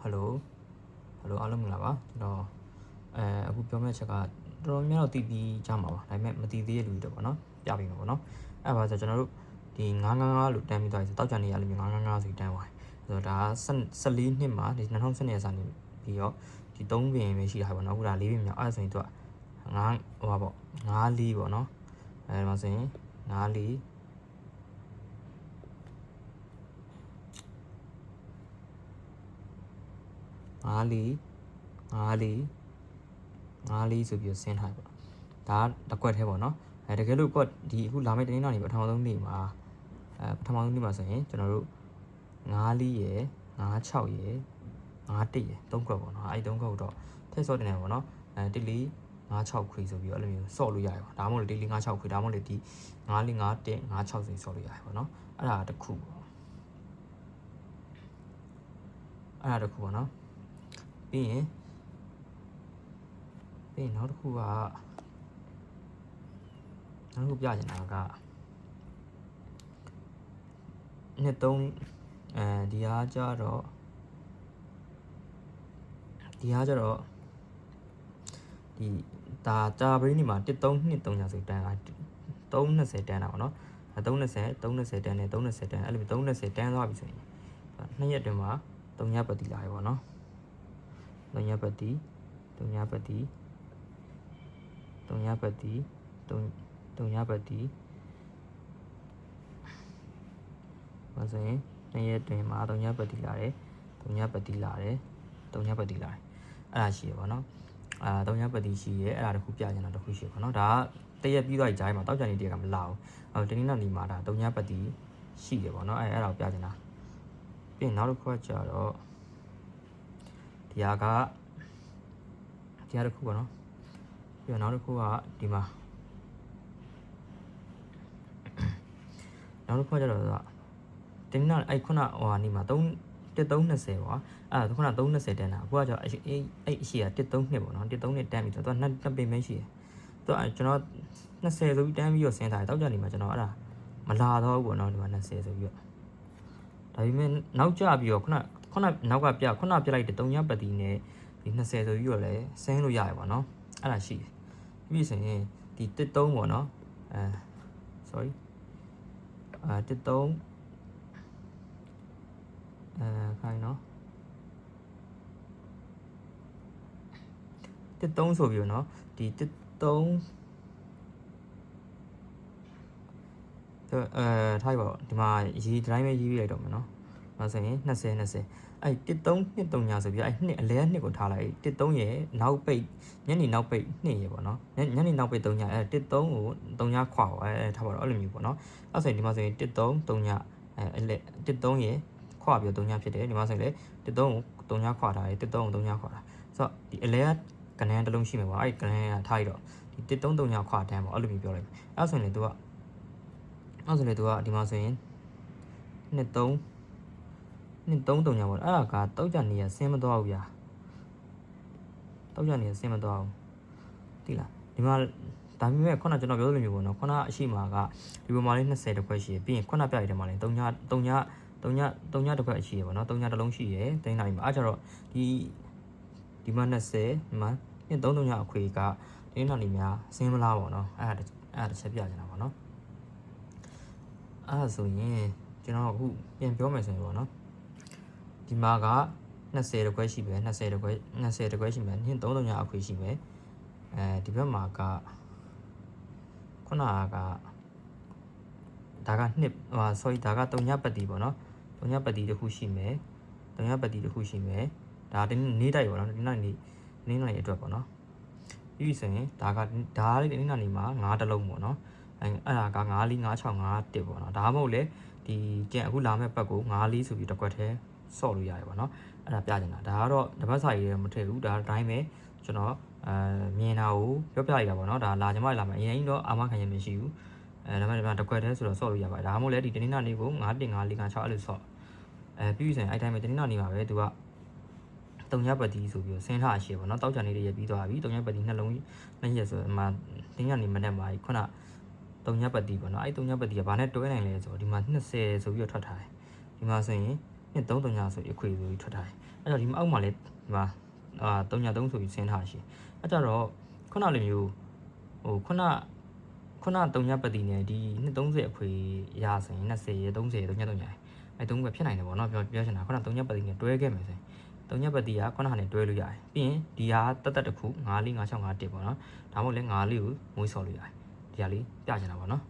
hello အားလုံးမင်္ဂလာပါကျွန်တော်အခုပြောမယ့်ချက်ကတော်တော်များတော့တည်ပြီးကြမှာပါဒါပေမဲ့မတည်သေးတဲ့လူတွေတော့ပေါ့နော်ပြပြီးမှာပေါ့နော်အဲ့ပါဆိုကျွန်တော်တို့ဒီ955လို့တန်းပြီးသွားပြီဆိုတောက်ကြနေရလို့မျိုး955ဆိုတန်းသွားတယ်ဆိုတော့ဒါ14နှစ်မှာဒီ2012စာနေပြီးတော့ဒီ3ပင်ပဲရှိတာပေါ့နော်အခုဒါ4ပင်မြောက်အဲ့ဆိုရင်သူက9ဟိုပါပေါ့94ပေါ့နော်အဲ့မှာဆိုရင်94ဆိုပြီးဆင်းထားပေါ့ဒါတစ်ကွက်ထဲပေါ့နော်တကယ်လို့ကွက်ဒီအခုလာမယ့်တနေ့နောက်နေပထမဆုံးနေ့မှာပထမဆုံးနေ့မှာဆိုရင်ကျွန်တော်တို့94ရယ်96ရယ်91ရယ်3ကွက်ပေါ့နော်အဲ့3ကွက်တော့ထည့်စောတင်နေပေါ့နော်14 56ခွေဆိုပြီးတော့အဲ့လိုမျိုးစော့လို့ရတယ်ပေါ့ဒါမှမဟုတ်14 56ခွေဒါမှမဟုတ်ဒီ94 51 56ဆိုစော့လို့ရတယ်ပေါ့နော်အဲ့ဒါတစ်ခုပေါ့အဲ့ဒါတစ်ခုပေါ့နော်ပြီးရင်နောက်တစ်ခုကနောက်တစ်ခုပြချင်တာကနှစ်သုံးဒီဟာကြတော့ဒီဒါကြာပရင်းနေမှာ1323ညာဆိုတန်းတာ320တန်းတာပေါ့နော်320တန်းနဲ့320တန်းအဲ့လို320တန်းသွားပြီဆိုရင်2ရက်တွင်မှာ3ညပတ်တီလာရပေါ့နော်3ညပတ်တီမဆိုရင်2ရက်တွင်မှာ3ညပတ်တီလာတယ်3ညပတ်တီလာတယ်အဲ့ဒါရှိရပါတော့3ညပတ်တီရှိရဲအဲ့ဒါတခုပြချင်တာတခုရှိပါတော့ဒါတရက်ပြီးသွားပြီကြားမှာတောက်ကြနေတရကမလာဘူးတနင်္လာနေ့မှာဒါ3ညပတ်တီရှိရပါတော့အဲ့ဒါကိုပြချင်တာပြီးနောက်တစ်ခုကကြတော့ဒီဟာတစ်ခုပါနော်ပြီးတော့နောက်တစ်ခုကဒီမှာနောက်တစ်ခုကကြတော့တင်းနာအဲ့ခုနဟိုဟာနေမှာ320ပေါ့အဲ့ဒါခုန320တန်းတာအခုကကျတော့အဲ့အရှိက132ပေါ့နော်132တန်းပြီးတော့သူက2ပင်ပဲရှိတယ်သူကကျွန်တော်20ဆိုပြီးတန်းပြီးတော့ဆင်းထားတယ်တောက်ကြနေမှာကျွန်တော်အဲ့ဒါမလာတော့ဘူးပေါ့နော်ဒီမှာ20ဆိုပြီးတော့ဒါပေမဲ့နောက်ကျပြီးတော့ခုနနောက်ကပြခုနပြလိုက်တဲ့3ညပတ်တီနဲ့ဒီ20ဆိုပြီးတော့လည်းဆင်းလို့ရတယ်ပေါ့နော်အဲ့ဒါရှိတယ်ပြီးဆိုရင်ဒီ13ပေါ့နော်sorry 13ခိုင်းနော်13ဆိုပြီးတော့နော်ဒီ13ထားပါဒီမှာရေးတိုင်းပဲရေးပြလိုက်တော့မယ်နော်ဒါဆိုရင်20အဲ့13ညာဆိုပြီးအဲ့နှစ်အလဲနှစ်ကိုထားလိုက်13ရဲ့နောက်ပိတ်ညနေနောက်ပိတ်2ရဲ့ပေါ့နော်ညနေနောက်ပိတ်3ညာအဲ့13ကို3ညာခွာပါအဲ့ထားပါတော့အဲ့လိုမျိုးပေါ့နော်အဲ့ဆိုရင်ဒီမှာဆိုရင်13ညာအလဲ13ရဲ့ခွာပြီးတော့3ညာဖြစ်တယ်ဒီမှာဆိုရင်လေ13ကို3ညာခွာထားတယ်13ကို3ညာခွာတာဆိုတော့ဒီအလဲကနန်းတစ်လုံးရှိမှာပေါ့အဲ့ကနန်းကထားရတော့ဒီ13ညာခွာတန်းပေါ့အဲ့လိုမျိုးပြောလိုက်အဲ့ဆိုရင်လေသူကဒီမှာဆိုရင်23ညာပေါ့အဲ့ဒါကတောက်ကြနေရဆင်းမသွားဘူးဗျာတောက်ကြနေရဆင်းမသွားဘူးသိလားဒီမှာဒါပေမဲ့ခုနကျွန်တော်ပြောသလိုမျိုးပေါ့နော်ခုနအရှိမာကဒီပေါ်မှာလေး20တခွက်ရှိရပြီးရင်ခုနပြရတဲ့မှာလေး3ညတစ်ခွက်ရှိရပေါ့နော်3ညတစ်လုံးရှိရတိုင်းတိုင်းမှာအဲ့ကြတော့ဒီမှာ20ဒီမှာ3ညအခွေကဒီနောက်နေများဆင်းမလားပေါ့နော်အဲ့ဒါတစ်ချက်ပြချင်တာပေါ့နော်အဲ့ဒါဆိုရင်ကျွန်တော်အခုပြန်ပြောမယ်ဆိုရင်ပေါ့နော်ဒီမှာက20တခွက်ရှိမယ်20တခွက်ရှိမယ်3ညအခွေရှိမယ်ဒီဘက်မှာကခုနကဒါကsorry ဒါက3ညပတ်တီပေါ့နော်3ညပတ်တီတစ်ခုရှိမယ်ဒါနေ့တိုက်ပေါ့နော်ဒီနေ့နိုင်အတွက်ပေါ့နော်ပြီးဆိုရင်ဒါလေးဒီနေ့နိုင်မှာ9တလုံးပေါ့နော်အဲ့ဒါက94 56 51ပေါ့နော်ဒါမှမဟုတ်လေဒီကျန်အခုလာမဲ့ပတ်ကို94ဆိုပြီးတစ်ခွက်ထဲဆော့လို့ရတယ်ပေါ့နော်အဲ့ဒါပြချင်တာဒါကတော့တပတ်စာရေးရမထည့်ဘူးဒါအတိုင်းပဲကျွန်တော်မြင်တာကိုပြောပြရတာပေါ့နော်ဒါလာကြမှာလာမယ်အရင်တော့အာမခံရမရှိဘူးဒါမှတစ်ခွက်ထဲဆိုတော့ဆော့လို့ရပါတယ်ဒါမှမဟုတ်လေဒီတနင်္လာနေ့ကို9 1 5 4 5 6အဲ့လိုဆော့ပြီးဆိုရင်အဲ့တိုင်းပဲတနင်္လာနေ့မှာပဲသူက3ညပတ်တီဆိုပြီးဆင်းထားရှိပေါ့နော်တောက်ကြနေရပြီးသွားပြီ3ညပတ်တီနှလုံး2ရက်ဆိုမှတင်းညနေမနေ့မှာခုန3ညပတ်တီပေါ့နော်အဲ့3ညပတ်တီကဘာနဲ့တွဲနိုင်လဲဆိုတော့ဒီမှာ20ဆိုပြီးထွက်ထားတယ်ဒီမှာဆိုရင် နှစ်3 3ဆိုပြီးအခွေဆိုပြီးထွက်ထားတယ်အဲ့တော့ဒီမှာအောက်မှာလည်းဒီမှာ3ဆိုပြီးဆင်းထားရှိအဲ့ကြတော့ခုနလိုမျိုးဟိုခုန3ပတ်တီနဲ့ဒီနှစ်30အခွေရဆိုရင်20ရ30ရ3 3ရအဲ့3ကဖြစ်နိုင်တယ်ပေါ့နော်ပြောချင်တာခုန3ပတ်တီနဲ့တွဲခဲ့မယ်ဆိုရင်3ပတ်တီကခုနနဲ့တွဲလို့ရတယ်ပြီးရင်ဒီဟာတက်တစ်ခု9 4 5 6 5 1ပေါ့နော်ဒါမှမဟုတ်လဲ9လေးကိုမွေးဆော်လို့ရတယ်ဒီဟာလေးပြချင်တာပေါ့နော်